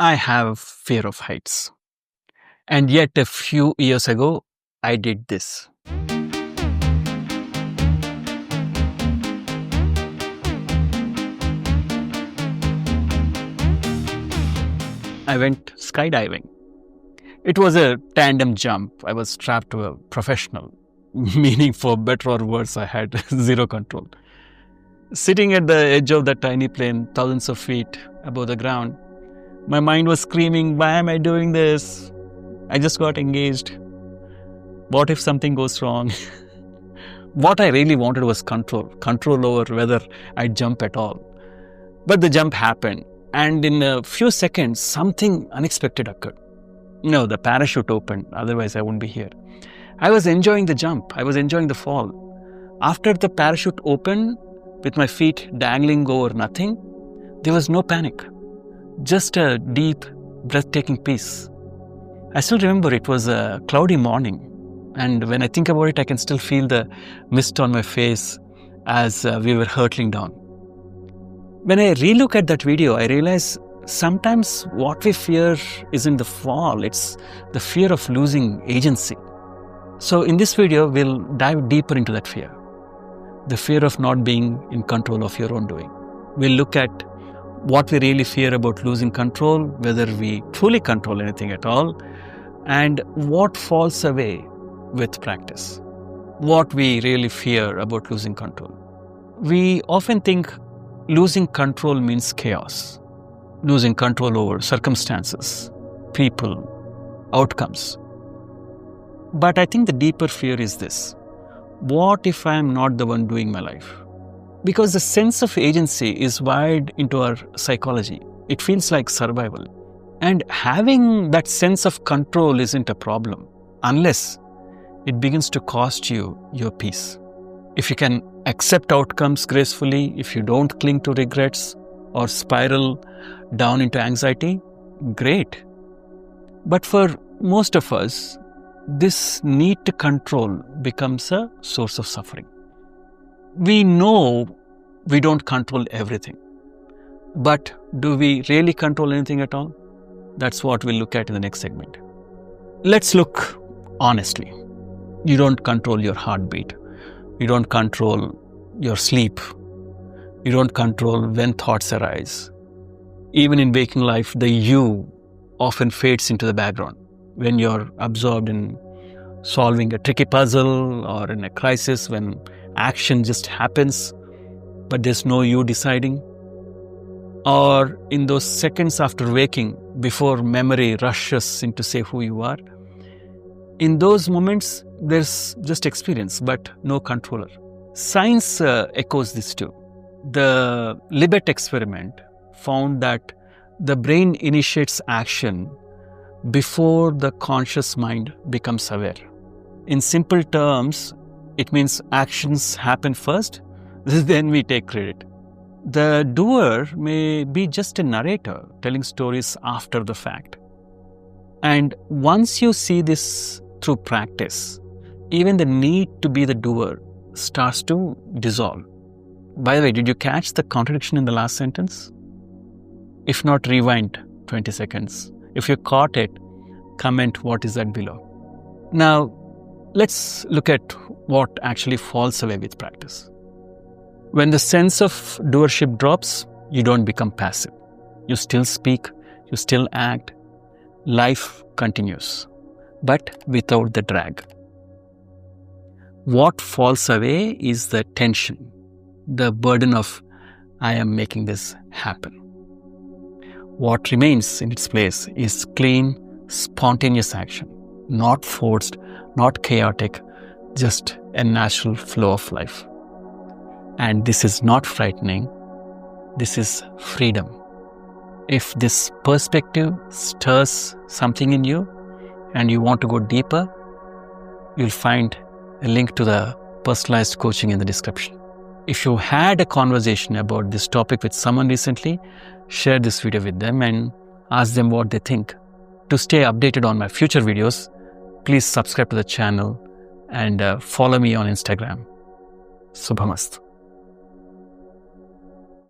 I have fear of heights. And yet a few years ago, I did this. I went skydiving. It was a tandem jump. I was strapped to a professional, meaning for better or worse, I had zero control. Sitting at the edge of that tiny plane, thousands of feet above the ground, my mind was screaming, why am I doing this? I just got engaged. What if something goes wrong? What I really wanted was control over whether I'd jump at all. But the jump happened, and in a few seconds, something unexpected occurred. No, the parachute opened, otherwise I wouldn't be here. I was enjoying the jump, I was enjoying the fall. After the parachute opened, with my feet dangling over nothing, there was no panic. Just a deep, breathtaking peace. I still remember it was a cloudy morning. And when I think about it, I can still feel the mist on my face as we were hurtling down. When I relook at that video, I realize sometimes what we fear isn't the fall, it's the fear of losing agency. So in this video, we'll dive deeper into that fear. The fear of not being in control of your own doing. We'll look at what we really fear about losing control, whether we truly control anything at all, and what falls away with practice. What we really fear about losing control. We often think losing control means chaos. Losing control over circumstances, people, outcomes. But I think the deeper fear is this. What if I am not the one doing my life? Because the sense of agency is wired into our psychology. It feels like survival. And having that sense of control isn't a problem unless it begins to cost you your peace. If you can accept outcomes gracefully, if you don't cling to regrets or spiral down into anxiety, great. But for most of us, this need to control becomes a source of suffering. We know we don't control everything. But do we really control anything at all? That's what we'll look at in the next segment. Let's look honestly. You don't control your heartbeat. You don't control your sleep. You don't control when thoughts arise. Even in waking life, the you often fades into the background. When you're absorbed in solving a tricky puzzle or in a crisis, when action just happens, but there's no you deciding. Or in those seconds after waking, before memory rushes in to say who you are. In those moments, there's just experience, but no controller. Science echoes this too. The Libet experiment found that the brain initiates action before the conscious mind becomes aware. In simple terms, it means actions happen first, then we take credit. The doer may be just a narrator telling stories after the fact. And once you see this through practice, even the need to be the doer starts to dissolve. By the way, did you catch the contradiction in the last sentence? If not, rewind 20 seconds. If you caught it, comment what is that below. Now, let's look at what actually falls away with practice. When the sense of doership drops, you don't become passive. You still speak, you still act. Life continues, but without the drag. What falls away is the tension, the burden of, I am making this happen. What remains in its place is clean, spontaneous action, not forced, not chaotic, just a natural flow of life. And this is not frightening, this is freedom. If this perspective stirs something in you and you want to go deeper, you'll find a link to the personalized coaching in the description. If you had a conversation about this topic with someone recently, share this video with them and ask them what they think. To stay updated on my future videos, please subscribe to the channel and follow me on Instagram. Subhamastu.